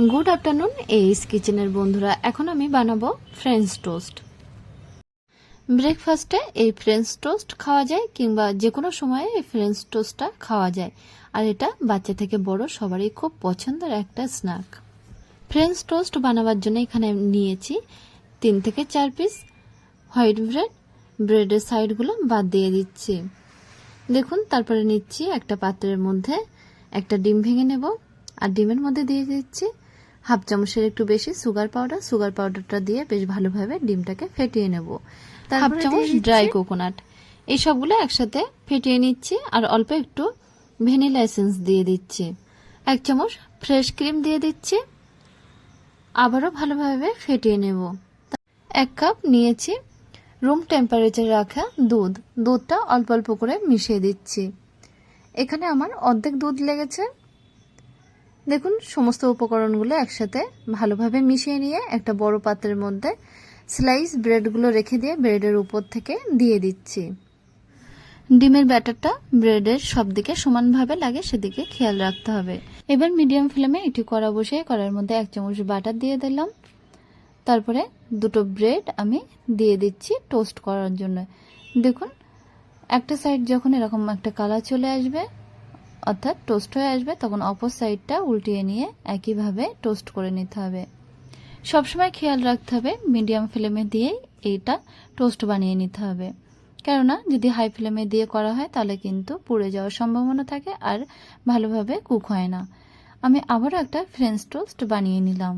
Good afternoon এইস কিচেনের বন্ধুরা, এখন আমি বানাবো ফ্রেঞ্চ টোস্ট। ব্রেকফাস্টে এই ফ্রেঞ্চ টোস্ট খাওয়া যায় কিংবা যে কোনো সময়ে এই ফ্রেঞ্চ টোস্টটা খাওয়া যায়, আর এটা বাচ্চা থেকে বড় সবারই খুব পছন্দের একটা স্ন্যাক। ফ্রেঞ্চ টোস্ট বানাবার জন্য এখানে নিয়েছি 3 থেকে 4 পিস হোয়াইট ব্রেড। ব্রেডের সাইডগুলো বাদ দিয়ে দিচ্ছি। দেখুন, তারপরে নিচ্ছি একটা পাত্রের মধ্যে একটা ডিম ভেঙে নেব, আর ডিমের মধ্যে দিয়ে দিচ্ছি হাফ চামচের একটু বেশি সুগার পাউডার। সুগার পাউডারটা দিয়ে বেশ ভালোভাবে ডিমটাকে ফেটিয়ে নেব। হাফ চামচ ড্রাই কোকোনাট, এই সবগুলো একসাথে ফেটিয়ে নিচ্ছি। আর অল্প একটু ভ্যানিলা এসেন্স দিয়ে দিচ্ছি। 1 চামচ ফ্রেশ ক্রিম দিয়ে দিচ্ছি। আবারও ভালোভাবে ফেটিয়ে নেব। 1 কাপ নিয়েছি রুম টেম্পারেচারে রাখা দুধটা অল্প অল্প করে মিশিয়ে দিচ্ছি। এখানে আমার অর্ধেক দুধ লেগেছে। দেখুন, সমস্ত উপকরণগুলো একসাথে ভালোভাবে মিশিয়ে নিয়ে একটা বড় পাত্রের মধ্যে স্লাইস ব্রেডগুলো রেখে দিয়ে ব্রেডের উপর থেকে দিয়ে দিচ্ছি। ডিমের ব্যাটারটা ব্রেডের সব দিকে সমানভাবে লাগে সেদিকে খেয়াল রাখতে হবে। এবার মিডিয়াম ফ্লেমে একটি কড়া বসিয়ে কড়ার মধ্যে 1 চামচ বাটার দিয়ে দিলাম। তারপরে দুটো ব্রেড আমি দিয়ে দিচ্ছি টোস্ট করার জন্য। দেখুন, একটা সাইড যখন এরকম একটা কালার চলে আসবে, অর্থাৎ টোস্ট হয়ে আসবে, তখন অপর সাইডটা উল্টিয়ে নিয়ে একইভাবে টোস্ট করে নিতে হবে। সবসময় খেয়াল রাখতে হবে মিডিয়াম ফ্লেমে দিয়েই এইটা টোস্ট বানিয়ে নিতে হবে, কেননা যদি হাই ফ্লেমে দিয়ে করা হয় তাহলে কিন্তু পুড়ে যাওয়ার সম্ভাবনা থাকে আর ভালোভাবে কুক হয় না। আমি আবারও একটা ফ্রেঞ্চ টোস্ট বানিয়ে নিলাম।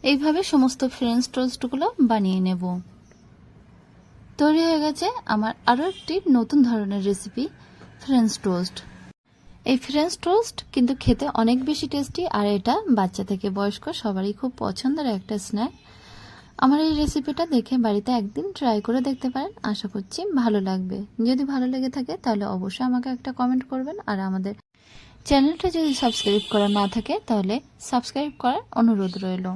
এইভাবে সমস্ত ফ্রেঞ্চ টোস্টগুলো বানিয়ে নেব। তৈরি হয়ে গেছে আমার আরও একটি নতুন ধরনের রেসিপি, ফ্রেঞ্চ টোস্ট। এই ফ্রেঞ্চ টোস্ট কিন্তু খেতে অনেক বেশি টেস্টি, আর এটা বাচ্চা থেকে বয়স্ক সবারই খুব পছন্দের একটা স্ন্যাক। আমার এই রেসিপিটা দেখে বাড়িতে একদিন ট্রাই করে দেখতে পারেন, আশা করছি ভালো লাগবে। যদি ভালো লেগে থাকে তাহলে অবশ্যই আমাকে একটা কমেন্ট করবেন, আর আমাদের চ্যানেলটা যদি সাবস্ক্রাইব করা না থাকে তাহলে সাবস্ক্রাইব করার অনুরোধ রইল।